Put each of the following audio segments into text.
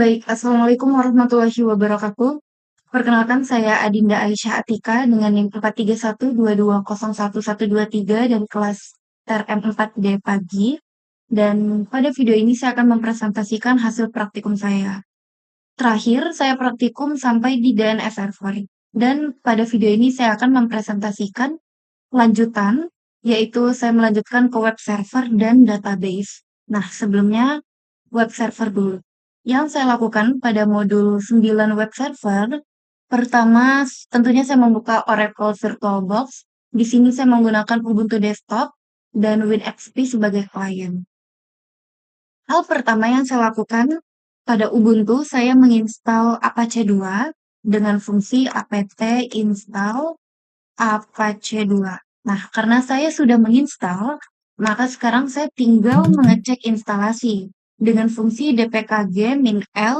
Baik, Assalamualaikum warahmatullahi wabarakatuh. Perkenalkan saya Adinda Aisyah Atika dengan NIM 43122011123 dari kelas RM4D pagi. Dan pada video ini saya akan mempresentasikan hasil praktikum saya. Terakhir, saya praktikum sampai di DNS server. Dan pada video ini saya akan mempresentasikan lanjutan, yaitu saya melanjutkan ke web server dan database. Nah, sebelumnya web server dulu. Yang saya lakukan pada modul 9 web server, pertama tentunya saya membuka Oracle VirtualBox. Di sini saya menggunakan Ubuntu Desktop dan WinXP sebagai klien. Hal pertama yang saya lakukan pada Ubuntu, saya menginstal Apache 2 dengan fungsi apt install Apache 2. Nah, karena saya sudah menginstal, maka sekarang saya tinggal mengecek instalasi dengan fungsi dpkg-l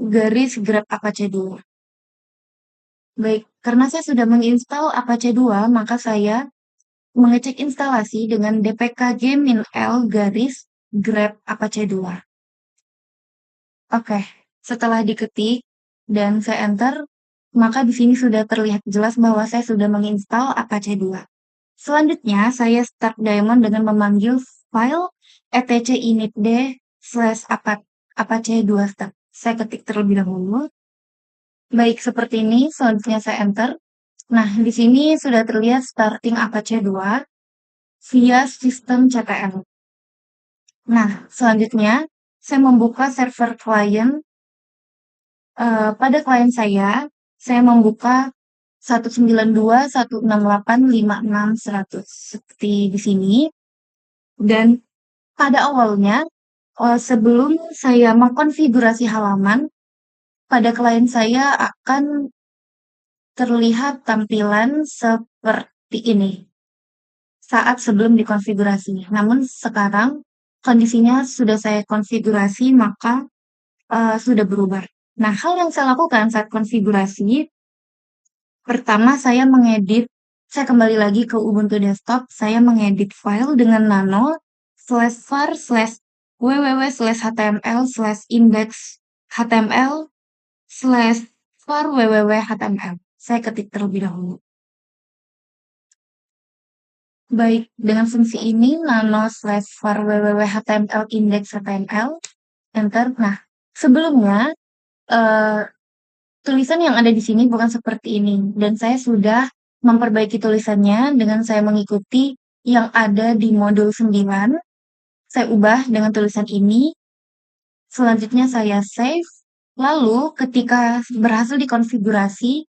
grep Apache 2. Baik, karena saya sudah menginstal Apache 2, maka saya mengecek instalasi dengan dpkg-l grep Apache 2. Oke, setelah diketik dan saya enter, maka di sini sudah terlihat jelas bahwa saya sudah menginstal Apache 2. Selanjutnya, saya start daemon dengan memanggil file etc initd/apache 2 step. Saya ketik terlebih dahulu. Baik, seperti ini. Selanjutnya saya enter. Nah, di sini sudah terlihat starting Apache 2 via sistem CTL. Nah, selanjutnya saya membuka server klien. Pada klien saya membuka 192.168.56.100 seperti di sini. Dan pada awalnya, sebelum saya mengkonfigurasi halaman, pada klien saya akan terlihat tampilan seperti ini saat sebelum dikonfigurasi. Namun sekarang kondisinya sudah saya konfigurasi, maka sudah berubah. Nah, hal yang saya lakukan saat konfigurasi, pertama saya kembali lagi ke Ubuntu Desktop, saya mengedit file dengan nano /var/www/index/html/var www.html. Saya ketik terlebih dahulu. Baik, dengan fungsi ini nano/var www.html index.html, enter. Nah, sebelumnya tulisan yang ada di sini bukan seperti ini, dan saya sudah memperbaiki tulisannya dengan saya mengikuti yang ada di modul 9. Saya ubah dengan tulisan ini. Selanjutnya saya save. Lalu ketika berhasil dikonfigurasi,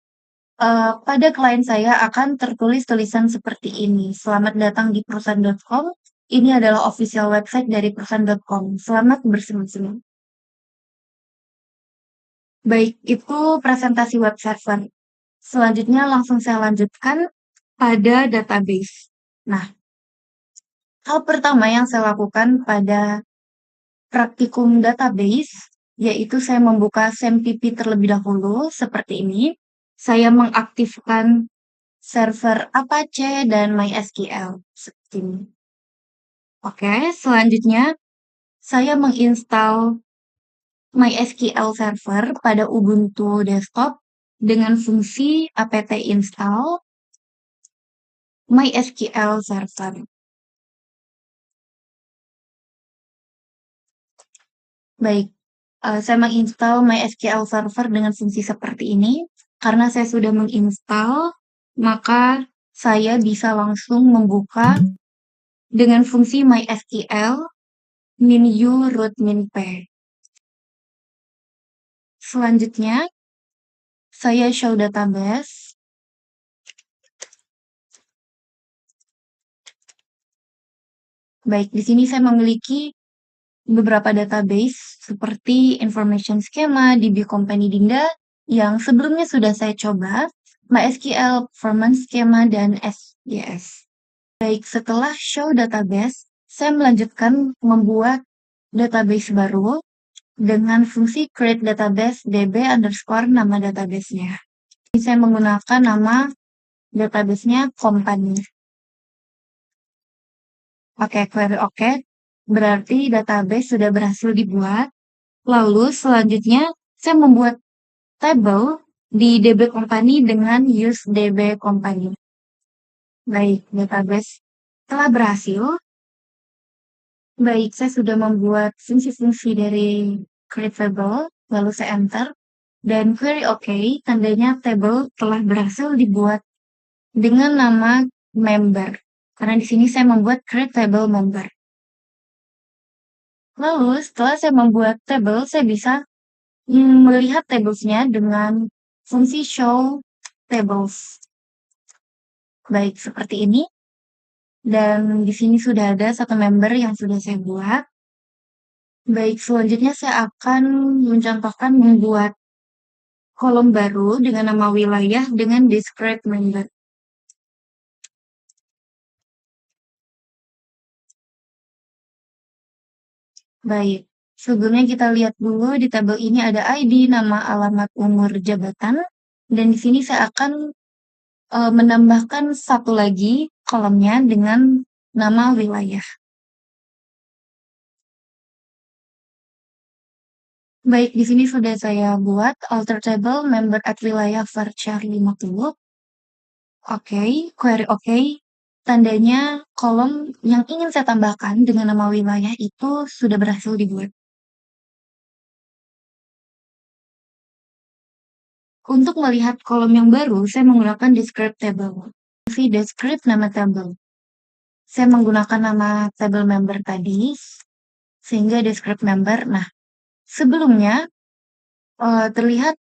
pada klien saya akan tertulis tulisan seperti ini. Selamat datang di perusahaan.com. Ini adalah official website dari perusahaan.com. Selamat bersenang-senang. Baik, itu presentasi web server. Selanjutnya langsung saya lanjutkan pada database. Nah, hal pertama yang saya lakukan pada praktikum database, yaitu saya membuka SAMPP terlebih dahulu, seperti ini. Saya mengaktifkan server Apache dan MySQL, seperti ini. Oke, selanjutnya saya menginstal MySQL Server pada Ubuntu Desktop dengan fungsi apt install MySQL Server. Baik, saya menginstal MySQL Server dengan fungsi seperti ini. Karena saya sudah menginstal, maka saya bisa langsung membuka dengan fungsi MySQL min-u root min-p. Selanjutnya, saya show database. Baik, di sini saya memiliki beberapa database seperti Information Schema, DB Company Dinda, yang sebelumnya sudah saya coba, MySQL, Performance Schema, dan SJS. Baik, setelah show database, saya melanjutkan membuat database baru dengan fungsi create database db underscore nama databasenya. Ini saya menggunakan nama databasenya company. Oke, query oke. Berarti database sudah berhasil dibuat. Lalu selanjutnya saya membuat tabel di DB Company dengan use DB Company. Baik, database telah berhasil. Baik, saya sudah membuat fungsi-fungsi dari create table, lalu saya enter, dan query OK, tandanya table telah berhasil dibuat dengan nama member. Karena di sini saya membuat create table member. Lalu setelah saya membuat table, saya bisa melihat tables-nya dengan fungsi show tables. Baik, seperti ini. Dan di sini sudah ada satu member yang sudah saya buat. Baik, selanjutnya saya akan mencontohkan membuat kolom baru dengan nama wilayah dengan describe member. Baik, sebelumnya kita lihat dulu di tabel ini ada ID, nama, alamat, umur, jabatan. Dan di sini saya akan menambahkan satu lagi kolomnya dengan nama wilayah. Baik, di sini sudah saya buat alter table member at wilayah varchar 50. Oke, query oke. Tandanya kolom yang ingin saya tambahkan dengan nama wilayah itu sudah berhasil dibuat. Untuk melihat kolom yang baru, saya menggunakan describe table. Fungsi describe nama table. Saya menggunakan nama table member tadi, sehingga describe member. Nah, sebelumnya terlihat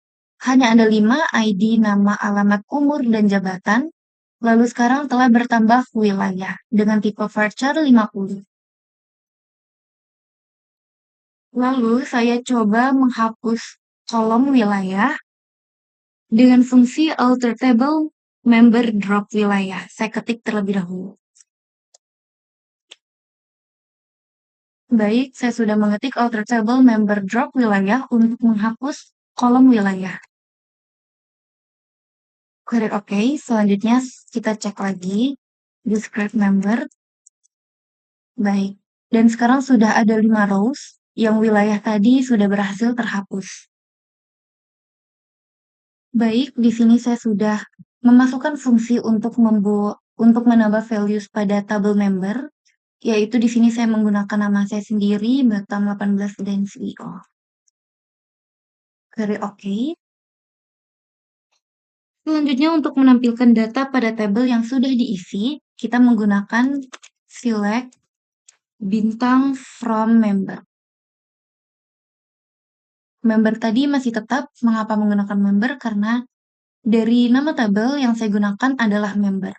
hanya ada 5 ID, nama, alamat, umur, dan jabatan. Lalu sekarang telah bertambah wilayah dengan tipe varchar 50. Lalu saya coba menghapus kolom wilayah dengan fungsi alter table member drop wilayah. Saya ketik terlebih dahulu. Baik, saya sudah mengetik alter table member drop wilayah untuk menghapus kolom wilayah. Query OK, selanjutnya kita cek lagi describe member. Baik, dan sekarang sudah ada 5 rows yang wilayah tadi sudah berhasil terhapus. Baik, di sini saya sudah memasukkan fungsi untuk menambah values pada tabel member, yaitu di sini saya menggunakan nama saya sendiri, Batam 18 dan CEO. Query OK. Selanjutnya untuk menampilkan data pada tabel yang sudah diisi, kita menggunakan select bintang from member. Member tadi masih tetap, mengapa menggunakan member? Karena dari nama tabel yang saya gunakan adalah member.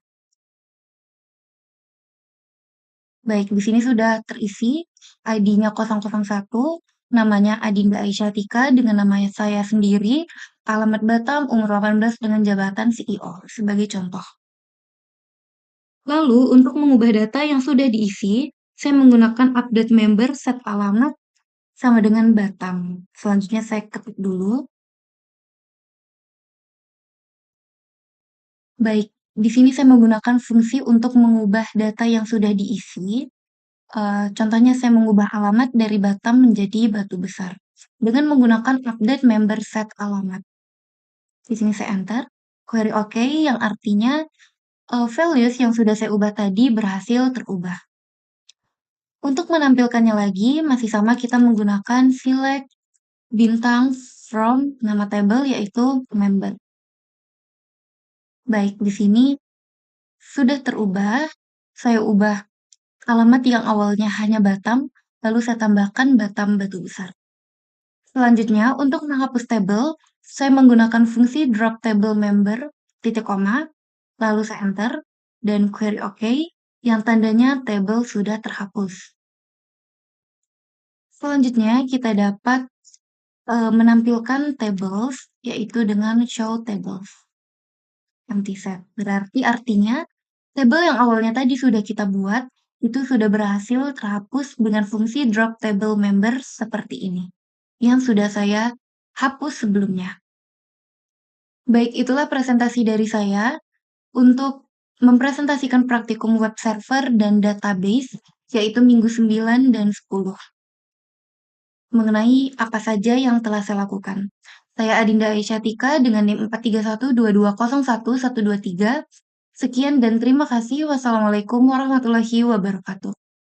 Baik, di sini sudah terisi ID-nya 001, namanya Adinda Aisyah Tika dengan nama saya sendiri, alamat Batam, umur 18 dengan jabatan CEO sebagai contoh. Lalu untuk mengubah data yang sudah diisi, saya menggunakan update member set alamat sama dengan Batam. Selanjutnya saya ketik dulu. Baik, di sini saya menggunakan fungsi untuk mengubah data yang sudah diisi. Contohnya saya mengubah alamat dari Batam menjadi Batu Besar dengan menggunakan update member set alamat. Di sini saya enter, query OK yang artinya values yang sudah saya ubah tadi berhasil terubah. Untuk menampilkannya lagi, masih sama kita menggunakan select bintang from nama table yaitu member. Baik, di sini sudah terubah. Saya ubah alamat yang awalnya hanya Batam, lalu saya tambahkan Batam Batu Besar. Selanjutnya, untuk menghapus tabel, saya menggunakan fungsi drop table member, titik koma, lalu saya enter, dan query OK, yang tandanya tabel sudah terhapus. Selanjutnya, kita dapat menampilkan tables, yaitu dengan show tables. Empty set. Berarti artinya, tabel yang awalnya tadi sudah kita buat, itu sudah berhasil terhapus dengan fungsi drop table member seperti ini, yang sudah saya hapus sebelumnya. Baik, itulah presentasi dari saya untuk mempresentasikan praktikum web server dan database, yaitu minggu 9 dan 10. mengenai apa saja yang telah saya lakukan. Saya Adinda Aisyah Tika dengan NIM 43122011123. Sekian dan terima kasih. Wassalamualaikum warahmatullahi wabarakatuh.